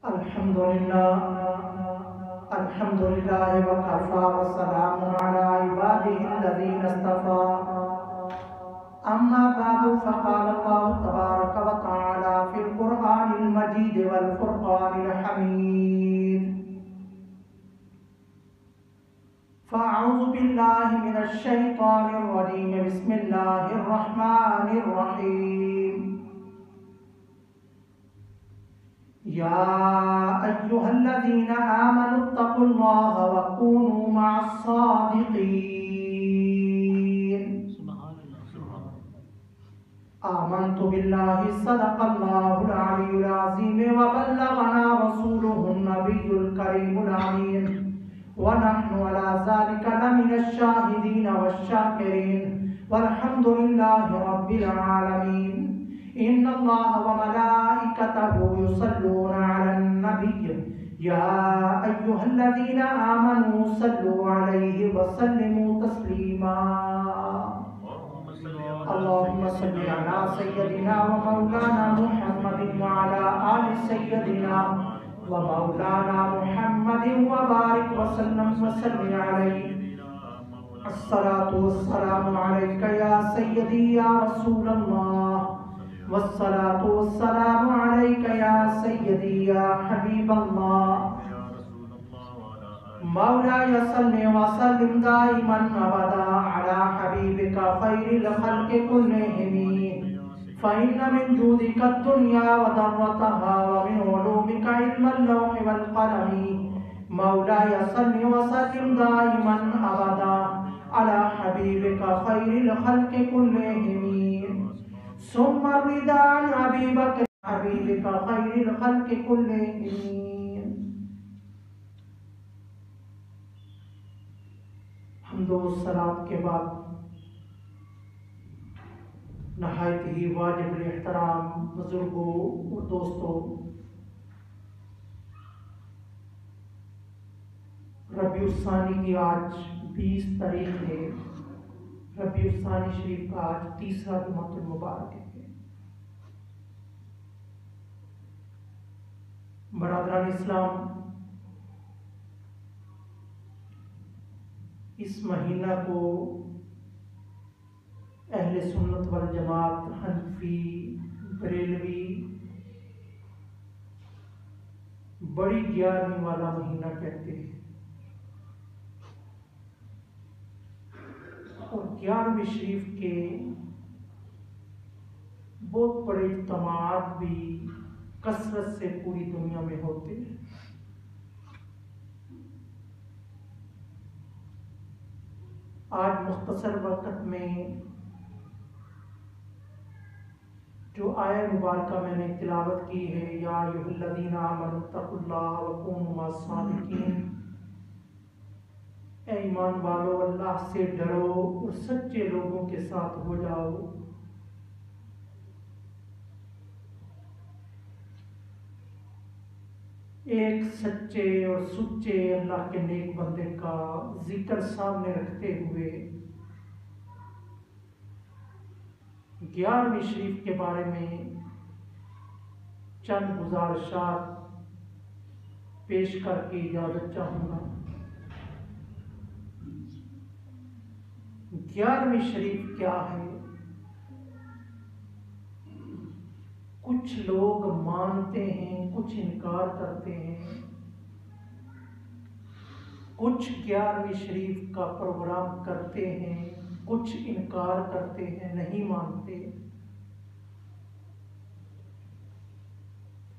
الحمد لله وكفى وسلام على عباده الذين اصطفى أما بعد فقال الله تبارك وتعالى في القرآن المجيد والفرقان الحميد فأعوذ بالله من الشيطان الرجيم بسم الله الرحمن الرحيم يا أيها الذين آمنوا اتقوا الله وكونوا مع الصادقين آمنت بالله صدق الله العلي العظيم وبلغنا رسوله النبي الكريم الأمين ونحن على ذلك لمن الشاهدين والشاكرين والحمد لله رب العالمين إن الله وملائكته يصلون على النبي يا أيها الذين آمنوا صلوا عليه وسلموا تسليما اللهم صل على سيدنا ومولانا محمد وعلى آل سيدنا ومولانا محمد وبارك وسلم وسلم عليه الصلاة والسلام عليك يا سيدي يا رسول الله والصلاة والسلام عليك يا سيدي يا حبيب الله مولاي صل وسلم دائما أبدا على حبيبك خير الخلق كلهم فإن من جودك الدنيا وضرتها ومن علومك علم اللوح والقلم مولاي صل وسلم دائما أبدا على حبيبك خير الخلق كلهم ثم الرضا عن أبي بكر حبيبك خير الخلق كلهم حمد و صلات کے بعد نہایت ہی واجب الاحترام بزرگوں اور دوستوں، ربیع الثانی کی آج 20 تاریخ ہے۔ ربیع الثانی شریف کا آج تیسرا جمعۃ المبارک ہے۔ برادران اسلام، اس مہینہ کو اہل سنت والجماعت، حنفی، بریلوی بڑی 11ویں والا مہینہ کہتے ہیں، اور 11ویں شریف کے بہت بڑے اجتماعات بھی کثرت سے پوری دنیا میں ہوتے ہیں۔ آج مختصر وقت میں جو آیہ مبارکہ میں نے تلاوت کی ہے، یا ایھا الذین آمنوا اتقوا اللہ وکونوا مع الصادقین، اے ایمان والو اللہ سے ڈرو اور سچے لوگوں کے ساتھ ہو جاؤ۔ ایک سچے اور سچے اللہ کے نیک بندے کا ذکر سامنے رکھتے ہوئے 11ویں شریف کے بارے میں چند گزارشات پیش کر کے اجازت چاہوں گا۔ 11ویں شریف کیا ہے؟ کچھ لوگ مانتے ہیں، کچھ انکار کرتے ہیں، کچھ 11ویں شریف کا پروگرام کرتے ہیں، کچھ انکار کرتے ہیں، نہیں مانتے۔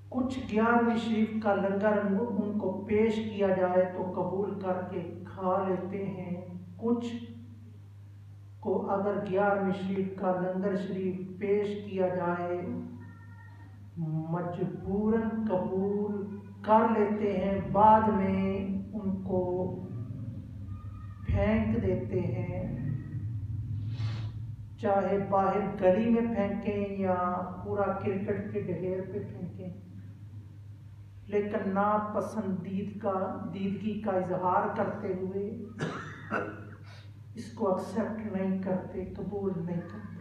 کچھ 11ویں شریف کا لنگر ان کو پیش کیا جائے تو قبول کر کے کھا لیتے ہیں، کچھ کو اگر 11ویں شریف کا لنگر شریف پیش کیا جائے مجبوراً قبول کر لیتے ہیں، بعد میں ان کو پھینک دیتے ہیں، چاہے باہر گلی میں پھینکیں یا پورا کرکٹ کے ڈھیر پہ پھینکیں، لیکن ناپسندیدگی کا اظہار کرتے ہوئے اس کو ایکسیپٹ نہیں کرتے، قبول نہیں کرتے۔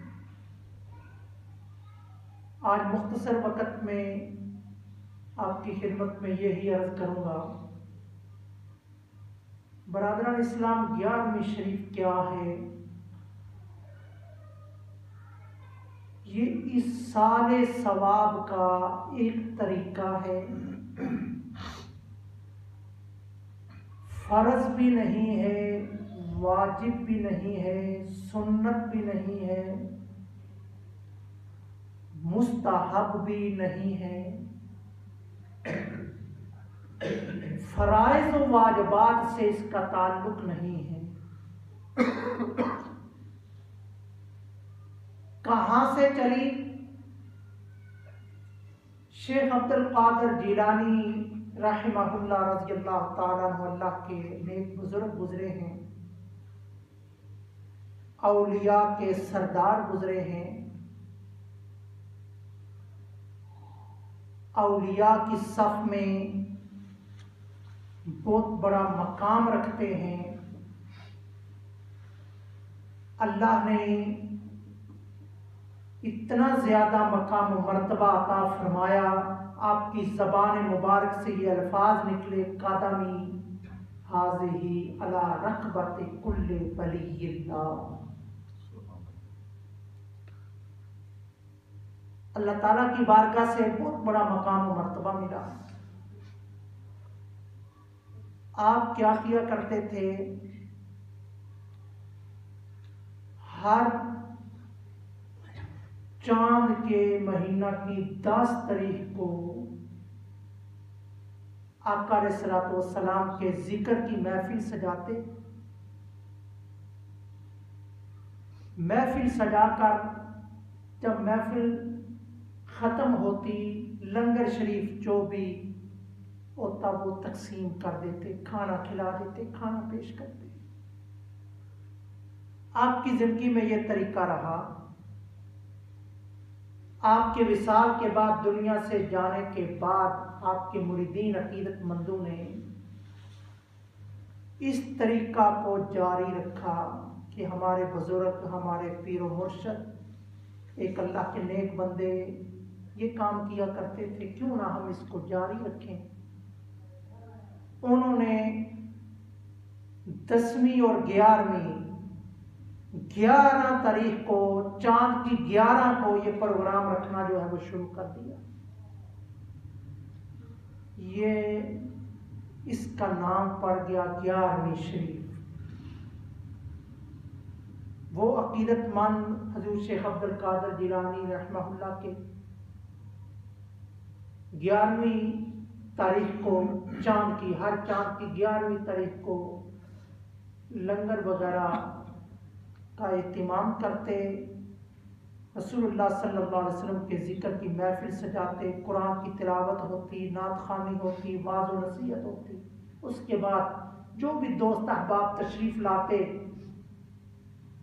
آج مختصر وقت میں آپ کی خدمت میں یہی عرض کروں گا، برادران اسلام 11ویں شریف کیا ہے؟ یہ ایصال ثواب کا ایک طریقہ ہے، فرض بھی نہیں ہے، واجب بھی نہیں ہے، سنت بھی نہیں ہے، مستحب بھی نہیں ہے، فرائض و واجبات سے اس کا تعلق نہیں ہے۔ کہاں سے چلی؟ شیخ عبد القادر جیلانی رحمہ اللہ رضی اللہ تعالیٰ عنہ، اللہ کے نیک بزرگ گزرے ہیں، اولیاء کے سردار گزرے ہیں، اولیاء کی صف میں بہت بڑا مقام رکھتے ہیں۔ اللہ نے اتنا زیادہ مقام و مرتبہ عطا فرمایا، آپ کی زبان مبارک سے یہ الفاظ نکلے، قدمی حاضی علی رقبت کل ولی اللہ۔ اللہ تعالیٰ کی بارگاہ سے بہت بڑا مقام و مرتبہ ملا۔ آپ کیا کیا کرتے تھے؟ ہر چاند کے مہینہ کی 10 تاریخ کو آقا علیہ الصلوۃ والسلام کے ذکر کی محفل سجاتے، محفل سجا کر جب محفل ختم ہوتی، لنگر شریف جو بھی ہوتا وہ تقسیم کر دیتے، کھانا کھلا دیتے، کھانا پیش کرتے۔ آپ کی زندگی میں یہ طریقہ رہا۔ آپ کے وصال کے بعد، دنیا سے جانے کے بعد، آپ کے مریدین عقیدت مندوں نے اس طریقہ کو جاری رکھا کہ ہمارے بزرگ، ہمارے پیر و مرشد، ایک اللہ کے نیک بندے یہ کام کیا کرتے تھے، کیوں نہ ہم اس کو جاری رکھیں۔ انہوں نے 10ویں اور 11 تاریخ کو، چاند کی 11 کو یہ پروگرام رکھنا جو ہے وہ شروع کر دیا۔ یہ اس کا نام پڑ گیا 11ویں شریف۔ وہ عقیدت مند حضور شیخ عبد القادر جیلانی رحمہ اللہ کے 11ویں تاریخ کو، چاند کی، ہر چاند کی 11ویں تاریخ کو لنگر وغیرہ کا اہتمام کرتے، رسول اللہ صلی اللہ علیہ وسلم کے ذکر کی محفل سجاتے، قرآن کی تلاوت ہوتی، نعت خوانی ہوتی، واعظ و نصیحت ہوتی۔ اس کے بعد جو بھی دوست احباب تشریف لاتے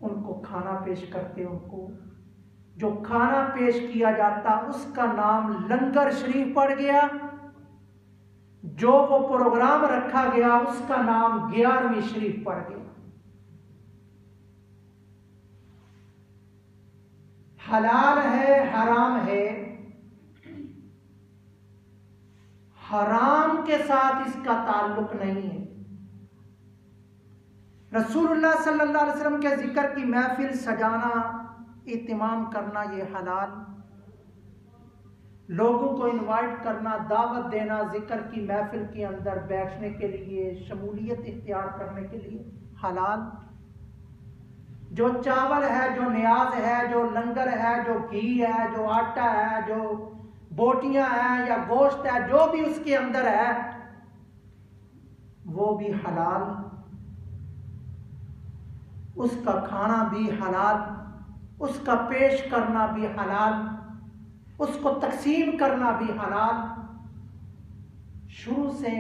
ان کو کھانا پیش کرتے، ان کو جو کھانا پیش کیا جاتا اس کا نام لنگر شریف پڑ گیا، جو وہ پروگرام رکھا گیا اس کا نام 11ویں شریف پڑ گیا۔ حلال ہے، حرام ہے، حرام کے ساتھ اس کا تعلق نہیں ہے۔ رسول اللہ صلی اللہ علیہ وسلم کے ذکر کی محفل سجانا، اہتمام کرنا یہ حلال، لوگوں کو انوائٹ کرنا، دعوت دینا، ذکر کی محفل کے اندر بیٹھنے کے لیے، شمولیت اختیار کرنے کے لیے حلال۔ جو چاول ہے، جو نیاز ہے، جو لنگر ہے، جو گھی ہے، جو آٹا ہے، جو بوٹیاں ہیں یا گوشت ہے، جو بھی اس کے اندر ہے وہ بھی حلال، اس کا کھانا بھی حلال، اس کا پیش کرنا بھی حلال، اس کو تقسیم کرنا بھی حلال۔ شروع سے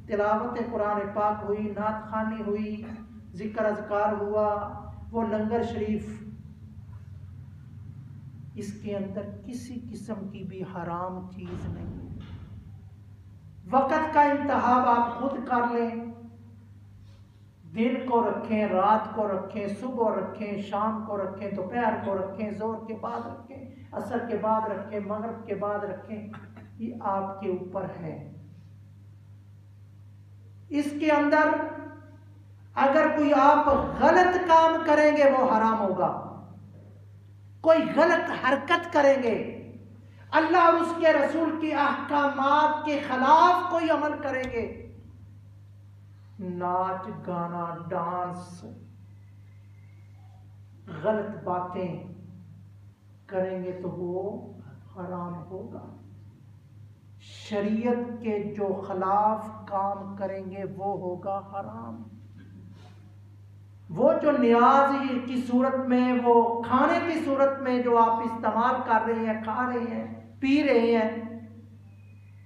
تلاوت قرآن پاک ہوئی، نعت خوانی ہوئی، ذکر اذکار ہوا، وہ لنگر شریف، اس کے اندر کسی قسم کی بھی حرام چیز نہیں۔ وقت کا انتخاب آپ خود کر لیں، دن کو رکھیں، رات کو رکھیں، صبح رکھیں، شام کو رکھیں، دوپہر کو رکھیں، ظہر کے بعد رکھیں، عصر کے بعد رکھیں، مغرب کے بعد رکھیں، یہ آپ کے اوپر ہے۔ اس کے اندر اگر کوئی آپ غلط کام کریں گے وہ حرام ہوگا، کوئی غلط حرکت کریں گے، اللہ اور اس کے رسول کی احکامات کے خلاف کوئی عمل کریں گے، ناچ گانا ڈانس غلط باتیں کریں گے تو وہ حرام ہوگا۔ شریعت کے جو خلاف کام کریں گے وہ ہوگا حرام۔ وہ جو نیاز کی صورت میں، وہ کھانے کی صورت میں جو آپ استعمال کر رہے ہیں، کھا رہے ہیں، پی رہے ہیں،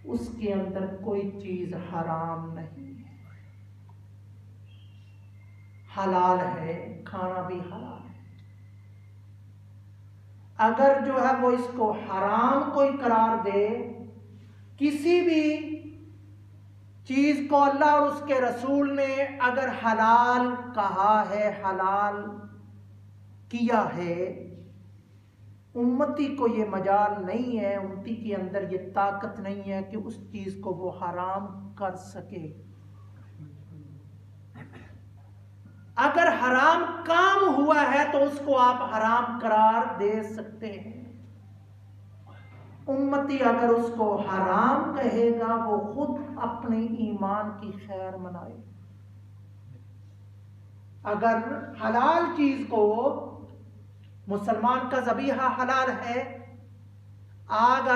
اس کے اندر کوئی چیز حرام نہیں ہے، حلال ہے، کھانا بھی حلال ہے۔ اگر جو ہے وہ اس کو حرام کوئی قرار دے، کسی بھی چیز کو اللہ اور اس کے رسول نے اگر حلال کہا ہے، حلال کیا ہے، امتی کو یہ مجال نہیں ہے، امتی کے اندر یہ طاقت نہیں ہے کہ اس چیز کو وہ حرام کر سکے۔ اگر حرام کام ہوا ہے تو اس کو آپ حرام قرار دے سکتے ہیں۔ امتی اگر اس کو حرام کہے گا وہ خود اپنے ایمان کی خیر منائے۔ اگر حلال چیز کو، مسلمان کا ذبیحہ حلال ہے، آگ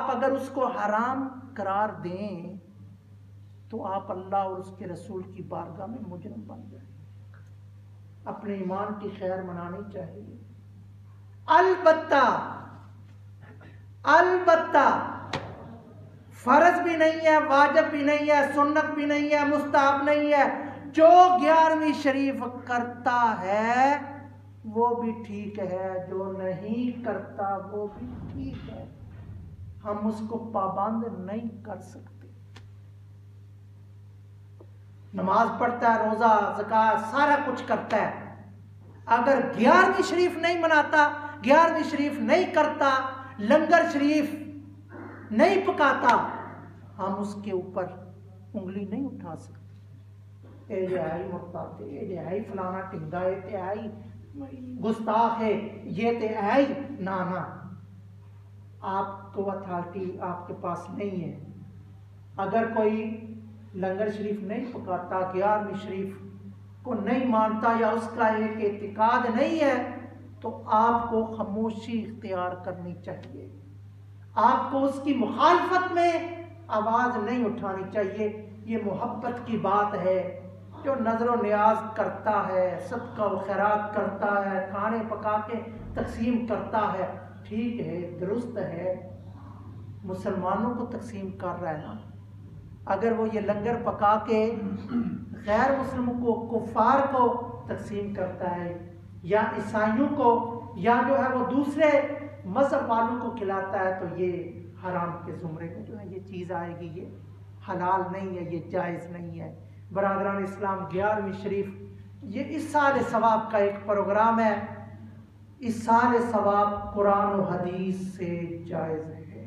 اگر اس کو حرام قرار دیں تو آپ اللہ اور اس کے رسول کی بارگاہ میں مجرم بن جائیں۔ اپنے ایمان کی خیر منانی چاہیے۔ البتہ فرض بھی نہیں ہے، واجب بھی نہیں ہے، سنت بھی نہیں ہے، مستحب نہیں ہے، جو 11ویں شریف کرتا ہے وہ بھی ٹھیک ہے، جو نہیں کرتا وہ بھی ٹھیک ہے، ہم اس کو پابند نہیں کر سکتے۔ نماز پڑھتا ہے، روزہ، زکوٰۃ، سارا کچھ کرتا ہے، اگر 11ویں شریف نہیں مناتا، 11ویں شریف نہیں کرتا، لنگر شریف نہیں پکاتا، ہم اس کے اوپر انگلی نہیں اٹھا سکتے۔ اے جہائی مرتاد، اے جہائی فلانا ٹنگا، اے تہائی گستاخ ہے، یہ تہائی نانا، آپ کو اتھارٹی آپ کے پاس نہیں ہے۔ اگر کوئی لنگر شریف نہیں پکاتا، 11ویں شریف کو نہیں مانتا، یا اس کا ایک اعتقاد نہیں ہے، تو آپ کو خاموشی اختیار کرنی چاہیے، آپ کو اس کی مخالفت میں آواز نہیں اٹھانی چاہیے۔ یہ محبت کی بات ہے۔ جو نظر و نیاز کرتا ہے، صدقہ و خیرات کرتا ہے، کھانے پکا کے تقسیم کرتا ہے، ٹھیک ہے، درست ہے، مسلمانوں کو تقسیم کر رہا ہے نا۔ اگر وہ یہ لنگر پکا کے غیر مسلموں کو، کفار کو تقسیم کرتا ہے، یا عیسائیوں کو، یا جو ہے وہ دوسرے مذہب والوں کو کھلاتا ہے، تو یہ حرام کے زمرے میں جو ہے یہ چیز آئے گی، یہ حلال نہیں ہے، یہ جائز نہیں ہے۔ برادران اسلام، 11ویں شریف یہ ایصال ثواب کا ایک پروگرام ہے۔ ایصال ثواب قرآن و حدیث سے جائز ہے،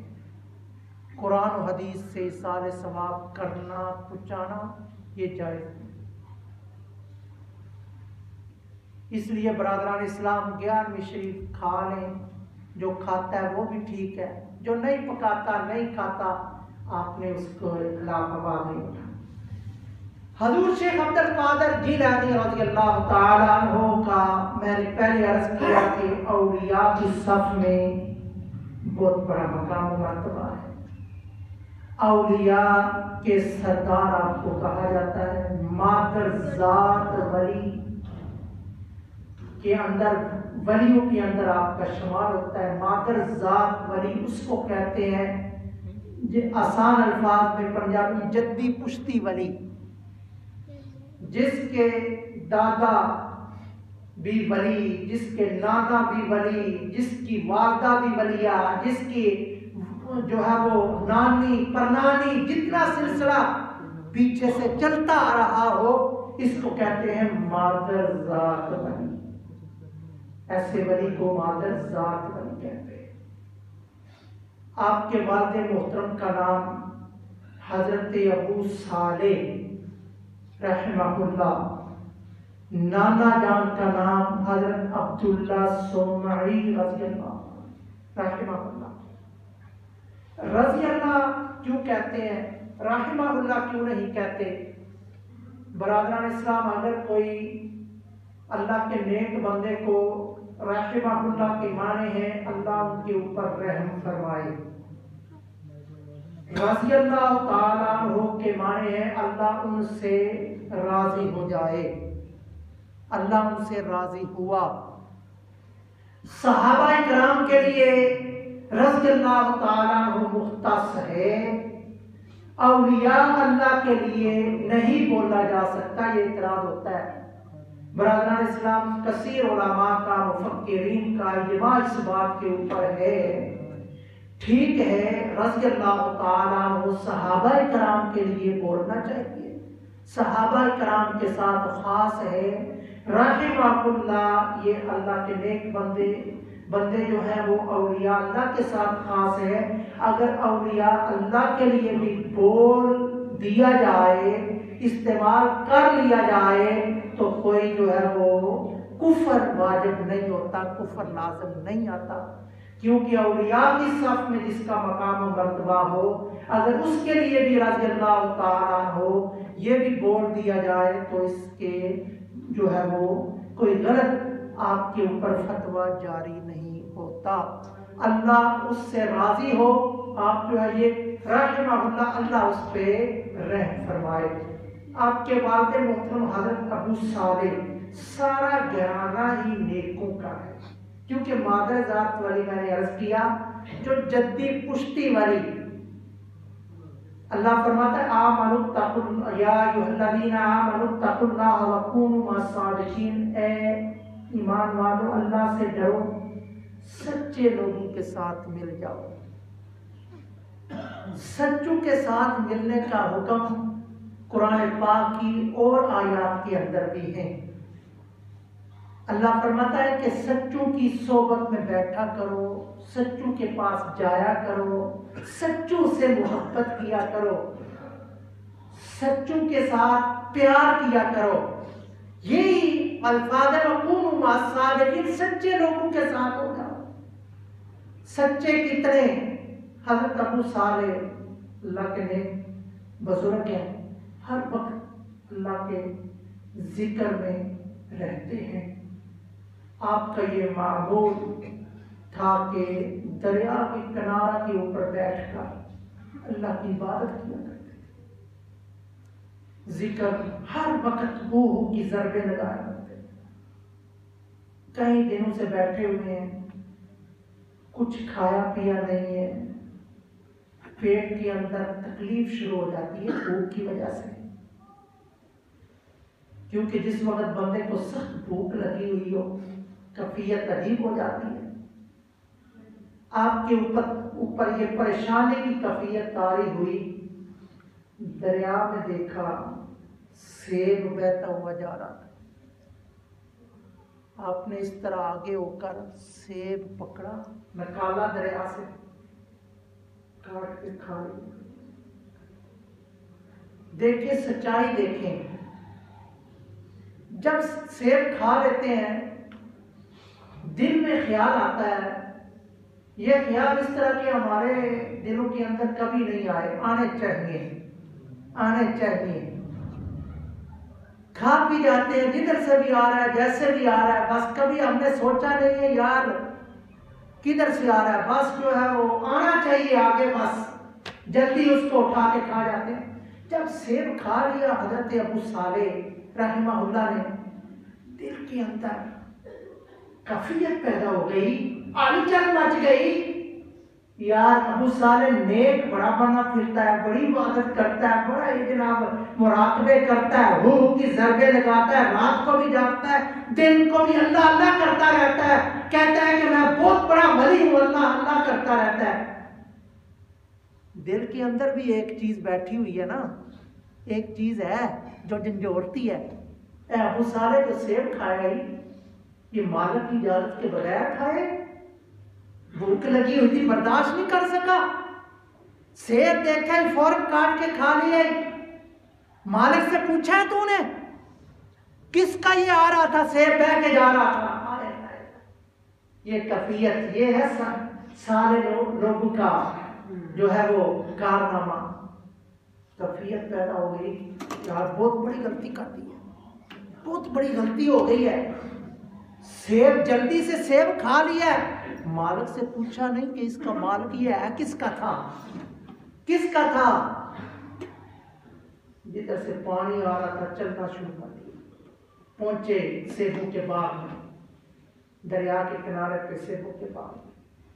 قرآن و حدیث سے ایصال ثواب کرنا، پہنچانا یہ جائز ہے۔ اس لیے برادران اسلام 11ویں شریف کھا لیں، جو کھاتا ہے وہ بھی ٹھیک ہے، جو نہیں پکاتا، نہیں کھاتا، آپ نے اس کو خلاف آواز نہیں اٹھانا۔ حضور شیخ عبد القادر جیلانی رضی اللہ تعالیٰ عنہ کا میں نے پہلے عرض کیا کہ اولیاء کی صف میں بہت بڑا مقام و مرتبہ ہے۔ اولیاء کے سردار آپ کو کہا جاتا ہے، مادر ذات ولی کے اندر، ولیوں کے اندر آپ کا شمار ہوتا ہے۔ مادر ذات ولی اس کو کہتے ہیں، آسان الفاظ میں پنجابی جدی پشتی ولی، جس کے دادا بھی ولی، جس کے نانا بھی ولی، جس کی والدہ بھی ولیہ، جس کی جو ہے وہ نانی پرنانی، جتنا سلسلہ پیچھے سے چلتا آ رہا ہو، اس کو کہتے ہیں مادر ذات ولی۔ ایسے ولی کو مادر ذات ولی کہتے ہیں۔ آپ کے والد محترم کا نام حضرت ابو صالح رحمہ اللہ، نانا جان کا نام حضرت عبداللہ سومعی رضی اللہ رحمہ اللہ۔ رضی اللہ کیوں کہتے ہیں، رحمہ اللہ کیوں نہیں کہتے؟ برادران اسلام، اگر کوئی اللہ کے نیک بندے کو رحمہ اللہ کے معنی ہے اللہ ان کے اوپر رحم فرمائے، رضی اللہ تعالیٰ عنہ کے معنی ہے اللہ ان سے راضی ہو جائے، اللہ ان سے راضی ہوا۔ صحابہ کرام کے لیے رضی اللہ تعالیٰ عنہ مختص ہے، اولیاء اللہ کے لیے نہیں بولا جا سکتا، یہ اعتراض ہوتا ہے۔ برادران اسلام، کثیر علماء کا، مفکرین کا اجماع اس بات کے اوپر ہے، ٹھیک ہے رضی اللہ تعالیٰ عنہ صحابہ کرام کے لیے بولنا چاہیے، صحابہ کرام کے ساتھ خاص ہے، رحمہ اللہ یہ اللہ کے نیک بندے جو ہیں وہ اولیاء اللہ کے ساتھ خاص ہے۔ اگر اولیاء اللہ کے لیے بھی بول دیا جائے، استعمال کر لیا جائے تو کوئی جو ہے وہ کفر واجب نہیں ہوتا، کفر لازم نہیں آتا، کیونکہ اولیاء کی صف میں جس کا مقام و مرتبہ ہو، اگر اس کے لیے بھی رضی اللہ تعالیٰ ہو یہ بھی بول دیا جائے تو اس کے جو ہے وہ کوئی غلط آپ کے اوپر فتویٰ جاری نہیں ہوتا، اللہ اس سے راضی ہو، آپ جو ہے یہ رحمہ اللہ، اللہ اس پہ رحم فرمائے۔ آپ کے والد محترم حضرت ابو صالح، سارا گھرانہ ہی نیکوں کا ہے، کیونکہ مادر ذات والی میں نے عرض کیا جو جدی پشتی والی، اللہ فرماتا ہے آمنوا اتقوا یا ایھا الذین آمنوا اتقوا اللہ وکونوا مع الصادقین، اے ایمان والو اللہ سے ڈرو، سچے لوگوں کے ساتھ مل جاؤ۔ سچوں کے ساتھ ملنے کا حکم قرآن پاک کی اور آیات کے اندر بھی ہے۔ اللہ فرماتا ہے کہ سچوں کی صحبت میں بیٹھا کرو، سچوں کے پاس جایا کرو، سچوں سے محبت کیا کرو، سچوں کے ساتھ پیار کیا کرو، یہی الفاظ وَكُونُوا مَعَ الصَّادِقِينَ، سچے لوگوں کے ساتھ ہو جاؤ۔ سچے کتنے؟ حضرت ابو صالح اللہ کے نیک بزرگ ہیں، ہر وقت اللہ کے ذکر میں رہتے ہیں۔ آپ کا یہ معمول تھا کہ دریا کے کنارہ کے اوپر بیٹھ کر اللہ کی عبادت کیا کرتے تھے، ذکر ہر وقت ہو کی ضربیں لگایا کرتے تھے۔ کئی دنوں سے بیٹھے ہوئے ہیں، کچھ کھایا پیا نہیں ہے، پیٹ کے اندر تکلیف شروع ہو جاتی ہے بھوک کی وجہ سے، کیونکہ جس وقت بندے کو سخت بھوک لگی ہوئی ہو کیفیت عجیب ہو جاتی ہے۔ آپ کے اوپر یہ پریشانی کی کیفیت طاری ہوئی، دریا میں دیکھا سیب بہتا ہوا جا رہا تھا، آپ نے اس طرح آگے ہو کر سیب پکڑا، نکالا دریا سے، کاٹ کے کھا لیا۔ دیکھیں سچائی، دیکھیں جب سیب کھا لیتے ہیں دل میں خیال آتا ہے، یہ خیال اس طرح کہ ہمارے دلوں کے اندر کبھی نہیں آئے، آنے چاہیے، آنے چاہیے۔ کھا بھی جاتے ہیں، جدھر سے بھی آ رہا ہے، جیسے بھی آ رہا ہے، بس کبھی ہم نے سوچا نہیں ہے یار کدھر سے آ رہا ہے، بس جو ہے وہ آنا چاہیے آگے، بس جلدی اس کو اٹھا کے کھا جاتے ہیں۔ جب سیب کھا لیا حضرت ابو صالح رحمہ اللہ نے، دل کے اندر کیفیت پیدا ہو گئی، ہلچل مچ گئی، یار ابو صالح نیک بڑا بنا پھرتا ہے، بڑی عبادت کرتا ہے، بڑا یہ جناب مراقبے کرتا ہے، روح کی ضربیں لگاتا ہے، رات کو بھی جاگتا ہے، دن کو بھی اللہ اللہ کرتا رہتا ہے، کہتا ہے کہ میں بہت بڑا ولی ہوں، اللہ اللہ کرتا رہتا ہے۔ دل کے اندر بھی ایک چیز بیٹھی ہوئی ہے نا، ایک چیز ہے جو جھنجھوڑتی ہے، اے ابو صالح جو سیب کھائے گی یہ مالک کی اجازت کے بغیر کھائے، بھوک لگی ہوئی تھی برداشت نہیں کر سکا، سیب دیکھا ہی فوراً کاٹ کے کھا لیا۔ مالک سے پوچھا ہے تو نے کس کا یہ آ رہا تھا، سیب بہ کے جا رہا تھا۔ یہ کیفیت، یہ ہے سارے لوگوں کا جو ہے وہ کارنامہ۔ کیفیت پیدا ہو گئی یار بہت بڑی غلطی کر دی ہے، بہت بڑی غلطی ہو گئی ہے، سیب جلدی سے سیب کھا لیا ہے، مالک سے پوچھا نہیں کہ اس کا مالک یہ ہے کس کا تھا، کس کا تھا۔ جدھر سے پانی آ رہا تھا چلنا شروع کر دیا، پہنچے سیبوں کے باغ میں، دریا کے کنارے پہ سیبوں کے باغ میں،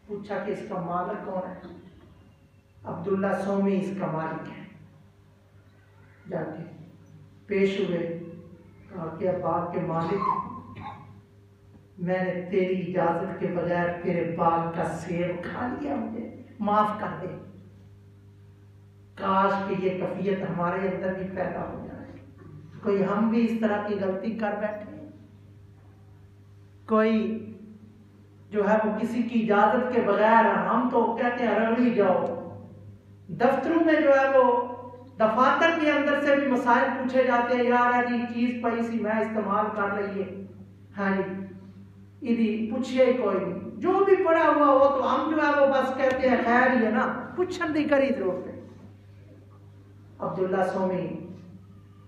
پوچھا کہ اس کا مالک کون ہے، عبداللہ سومی اس کا مالک ہے۔ جا کے پیش ہوئے، کہا کہ باغ کے مالک میں نے تیری اجازت کے بغیر تیرے باغ کا سیب کھا لیا، مجھے معاف کر دے۔ کاش کہ یہ کیفیت ہمارے اندر بھی پیدا ہو جائے، کوئی ہم بھی اس طرح کی غلطی کر بیٹھے، کوئی جو ہے وہ کسی کی اجازت کے بغیر، ہم تو کہتے ہیں رگڑی جاؤ، دفتروں میں جو ہے وہ دفاتر کے اندر سے بھی مسائل پوچھے جاتے ہیں، یار جی چیز پئی سی میں استعمال کر لئیے، ہاں جی ادھی پوچھے کوئی نہیں، جو بھی پڑا ہوا ہو تو ہم جو ہے وہ بس کہتے ہیں خیر ہی ہے نا، پوچھن دی کری ضرورت ہے۔ عبداللہ سومی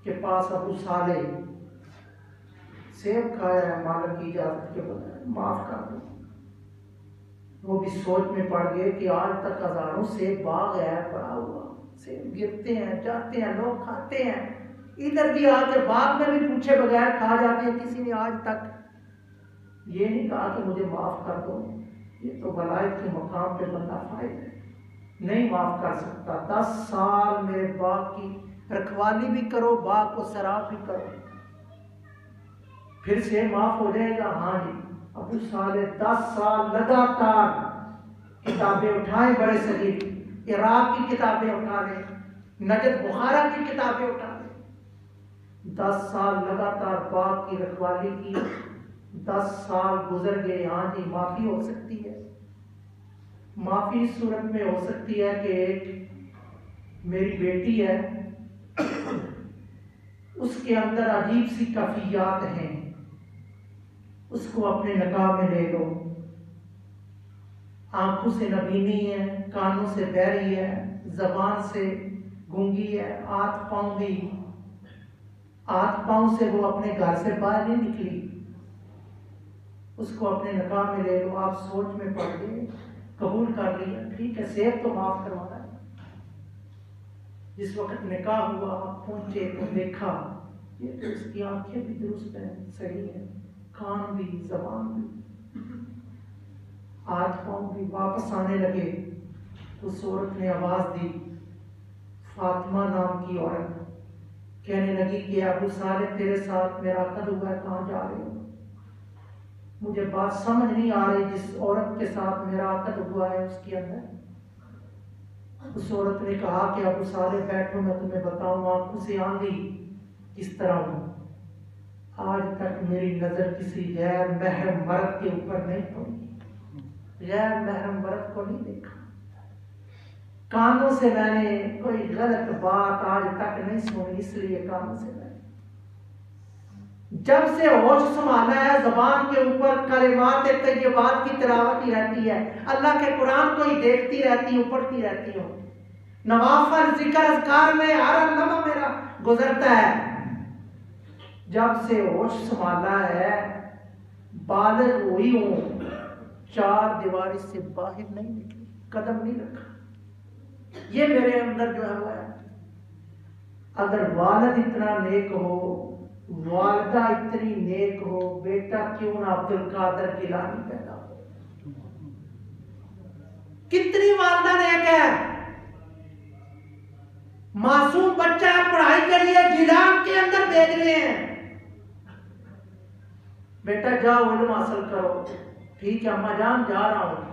کے پاس ابو صالح سیب کھایا ہے مالک کی اجازت کے بغیر، معاف کر دو۔ وہ بھی سوچ میں پڑ گئے کہ آج تک ہزاروں سیب باغ ہے پڑا ہوا، سیب گرتے ہیں جاتے ہیں لوگ کھاتے ہیں، ادھر بھی آ کے باغ میں بھی پوچھے بغیر کھا جاتے ہیں، کسی نے آج تک یہ نہیں کہا کہ مجھے معاف کر دو۔ یہ تو ولایت کے مقام پہ بندہ فائد ہے، نہیں معاف کر سکتا۔ 10 سال میرے باغ کی رکھوالی بھی کرو، باغ کو سراب بھی کرو، پھر سے معاف ہو جائے گا؟ ہاں جی۔ ابو صالح 10 سال لگاتار کتابیں اٹھائیں، بڑے صغیر عراق کی کتابیں اٹھا لیں، نجد بخارا کی کتابیں اٹھا لیں، 10 سال لگاتار باغ کی رکھوالی کی، 10 سال گزر گئے۔ ہاں جی معافی ہو سکتی ہے، معافی اس صورت میں ہو سکتی ہے کہ ایک میری بیٹی ہے، اس کے اندر عجیب سی کیفیات ہیں، اس کو اپنے نکاح میں لے لو، آنکھوں سے نبینی ہے، کانوں سے بہری ہے، زبان سے گونگی ہے، ہاتھ پاؤں بھی، ہاتھ پاؤں سے وہ اپنے گھر سے باہر نہیں نکلی، اس کو اپنے نکاح میں لے لو۔ آپ سوچ میں پڑ گئے، قبول کر لیا، ٹھیک ہے سیب تو معاف کروانا ہے۔ جس وقت نکاح ہوا آپ پہنچے تو دیکھا یہ تو اس کی آنکھیں بھی درست ہیں، صحیح ہیں، کان بھی، زبان بھی، ہاتھ پاؤں بھی۔ واپس آنے لگے اس عورت نے آواز دی، فاطمہ نام کی عورت، کہنے لگی کہ ابو صالح تیرے ساتھ میرا عقد ہوا ہے، کہاں جا رہے ہو؟ مجھے بات سمجھ نہیں آ رہی، جس عورت کے ساتھ میرا عقد ہوا ہے اس کے اندر۔ اس عورت نے کہا کہ ابو صالح بیٹھو میں تمہیں بتاؤں، آنکھوں سے آندھی کس طرح ہوں، آج تک میری نظر کسی غیر محرم مرد کے اوپر نہیں پڑی، غیر محرم مرد کو نہیں دیکھا، کانوں سے میں نے کوئی غلط بات آج تک نہیں سنی، اس لیے کانوں سے میں جب سے ہوش سنبھالا ہے زبان کے اوپر کلمات طیبات کی تلاوت ہی رہتی ہے، اللہ کے قرآن کو ہی دیکھتی رہتی ہوں، پڑھتی رہتی ہوں، نوافل ذکر اذکار میں ہر لمحہ میرا گزرتا ہے۔ جب سے ہوش سنبھالا ہے بالغ ہوئی ہوں، 4 دیواری سے باہر نہیں نکلی، قدم نہیں رکھا، یہ میرے اندر جو ہے وہ ہے۔ اگر والد اتنا نیک ہو، والدہ اتنی نیک ہو، بیٹا کیوں نہ عبد القادر گیلانی پیدا ہو؟ کتنی والدہ نیک ہے، معصوم بچہ پڑھائی کے لیے جیلان کے اندر بھیج رہے ہیں، بیٹا جاؤ علم حاصل کرو، ٹھیک ہے اماں جان جا رہا ہوں،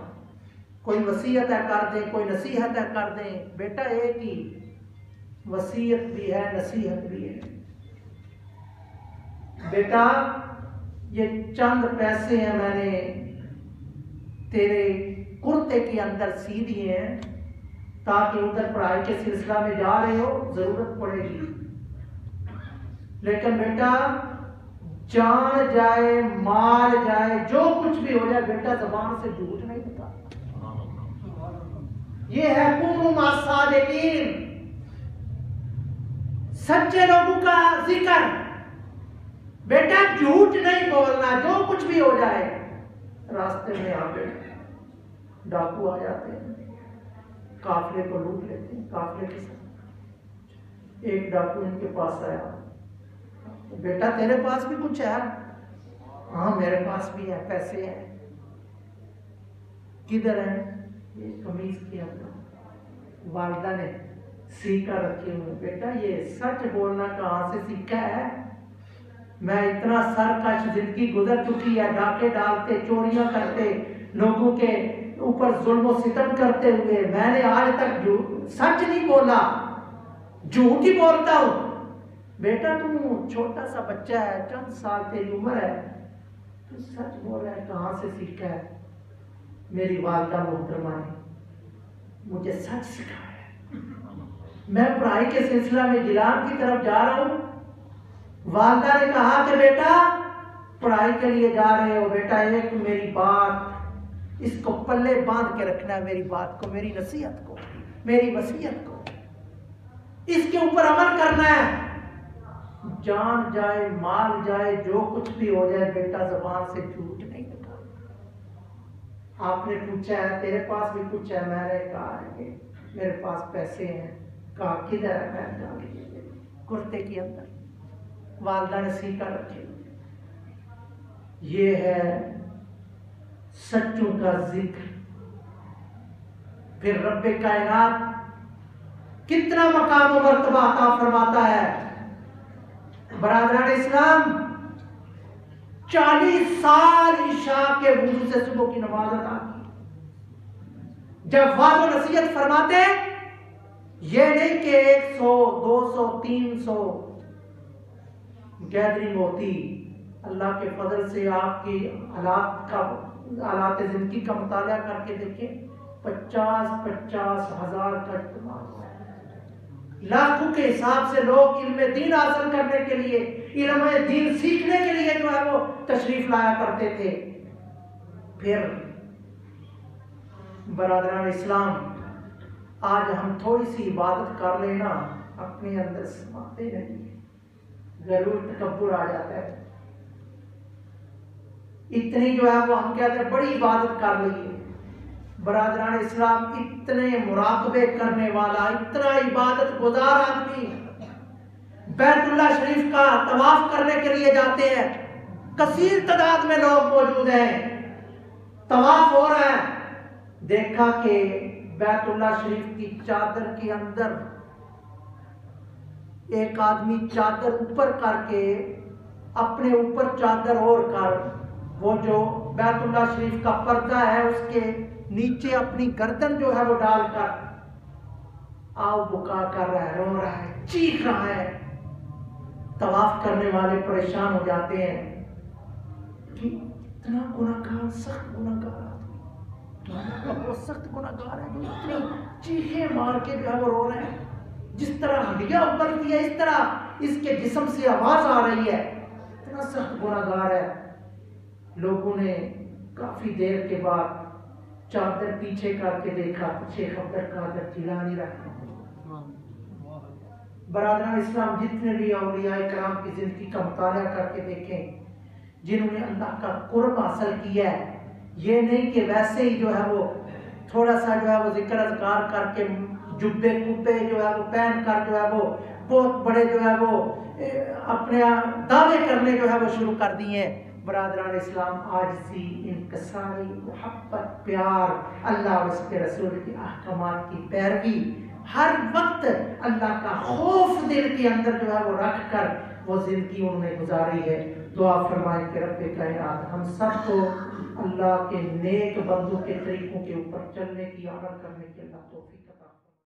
کوئی وصیت ہے کر دیں، کوئی نصیحت ہے کر دیں، بیٹا ایک ہی وصیت بھی ہے نصیحت بھی ہے، بیٹا یہ چند پیسے ہیں میں نے تیرے کرتے کے اندر سی دیے ہیں تاکہ ادھر پڑھائی کے سلسلہ میں جا رہے ہو ضرورت پڑے گی، لیکن بیٹا جان جائے مال جائے جو کچھ بھی ہو جائے بیٹا زبان سے جھوٹ نہیں بتا۔ یہ ہے کونوا مع الصادقین، سچے لوگوں کا ذکر۔ بیٹا جھوٹ نہیں بولنا جو کچھ بھی ہو جائے۔ راستے میں آگے ڈاکو آ جاتے ہیں، قافلے کو لوٹ لیتے ہیں، قافلے کے ساتھ ایک ڈاکو ان کے پاس آیا، بیٹا تیرے پاس بھی کچھ ہے؟ ہاں میرے پاس بھی ہے، پیسے ہیں۔ کدھر ہیں؟ یہ قمیض کے اندر۔ والدہ نے سیکھا رکھے ہوئے، بیٹا یہ سچ بولنا کہاں سے سیکھا ہے؟ میں اتنا سرکش زندگی گزر چکی ہے، ڈاکے ڈالتے، چوریاں کرتے، لوگوں کے اوپر ظلم و ستم کرتے ہوئے میں نے آج تک سچ نہیں بولا، جھوٹ ہی بولتا ہوں۔ بیٹا تم چھوٹا سا بچہ ہے، چند سال تیری عمر ہے، تو سچ بول رہا ہے، کہاں سے سیکھا ہے؟ میری والدہ محترمہ نے مجھے سچ سکھایا ہے۔ میں پڑھائی کے سلسلہ میں جیلان کی طرف جا رہا ہوں، والدہ نے کہا کہ بیٹا پڑھائی کے لیے جا رہے ہو، بیٹا ایک میری بات اس کو پلے باندھ کے رکھنا ہے، میری بات کو، میری نصیحت کو، میری وصیت کو، اس کے اوپر عمل کرنا ہے۔ جان جائے مال جائے جو کچھ بھی ہو جائے بیٹا زبان سے جھوٹ نہیں بتانا۔ آپ نے پوچھا ہے تیرے پاس بھی کچھ ہے؟ میں نے کہا ہے کہ میرے پاس پیسے ہیں۔ کہا کدھر ہے؟ میں کہا کرتے کے اندر۔ والدہ نے سیکھا رکھے، یہ ہے سچوں کا ذکر۔ پھر رب کائنات کتنا مقام و مرتبہ عطا فرماتا ہے۔ برادران اسلام 40 سال عشاء کے وضو سے صبح کی نماز ادا کی۔ جب وعظ و نصیحت فرماتے یہ نہیں کہ 100 200 300 گیدرنگ ہوتی، اللہ کے فضل سے آپ کی حالات زندگی کا مطالعہ کر کے دیکھیں، 50 ہزار کا اجتماع، لاکھوں کے حساب سے لوگ علم دین حاصل کرنے کے لیے، علم دین سیکھنے کے لیے جو ہے وہ تشریف لایا کرتے تھے۔ پھر برادران اسلام آج ہم تھوڑی سی عبادت کر لینا اپنے اندر سماتے نہیں، غرور تکبر آ جاتا ہے۔ اتنی جو ہے وہ ہم کہتے ہیں بڑی عبادت کر لیے۔ برادران اسلام اتنے مراقبے کرنے والا، اتنا عبادت گزار آدمی بیت اللہ شریف کا طواف کرنے کے لیے جاتے ہیں، کثیر تعداد میں لوگ موجود ہیں، طواف ہو رہا ہے، دیکھا کہ بیت اللہ شریف کی چادر کے اندر ایک آدمی چادر اوپر کر کے اپنے اوپر چادر اور کر وہ جو بیت اللہ شریف کا پردہ ہے اس کے نیچے اپنی گردن جو ہے وہ ڈال کر آو بکا کر رہا ہے، رو رہا ہے، چیخ رہا ہے۔ طواف کرنے والے پریشان ہو جاتے ہیں کہ اتنا گناہگار، سخت گناہگار آدمی، وہ سخت گناہگار ہے جو اتنی چیخیں مار کے جو ہے وہ رو رہے ہیں، جس طرح ہڈیاں ابلتی ہے اس طرح اس کے جسم سے آواز آ رہی ہے، اتنا سخت گناہگار ہے۔ لوگوں نے کافی دیر کے بعد چادر پیچھے کر کے دیکھا، شیخ عبد القادر جیلانی رکھا۔ برادران اسلام جتنے بھی اولیاء کرام کی زندگی کا مطالعہ کر کے دیکھیں، جنہوں نے اللہ کا قرب حاصل کیا ہے، یہ نہیں کہ ویسے ہی جو ہے وہ تھوڑا سا جو ہے وہ ذکر اذکار کر کے جبے کبے جو ہے وہ پہن کر جو ہے وہ بہت بڑے جو ہے وہ اپنے دعوے کرنے جو ہے وہ شروع کر دیے ہیں۔ برادران اسلام عاجزی، انکساری، محبت، پیار، اللہ اور اس کے رسول کی احکامات کی پیروی، ہر وقت اللہ کا خوف دل کے اندر جو ہے وہ رکھ کر وہ زندگی انہوں نے گزاری ہے۔ دعا فرمائیں کہ رب کائنات ہم سب کو اللہ کے نیک بندوں کے طریقوں کے اوپر چلنے کی، عمل کرنے کی اللہ توفیق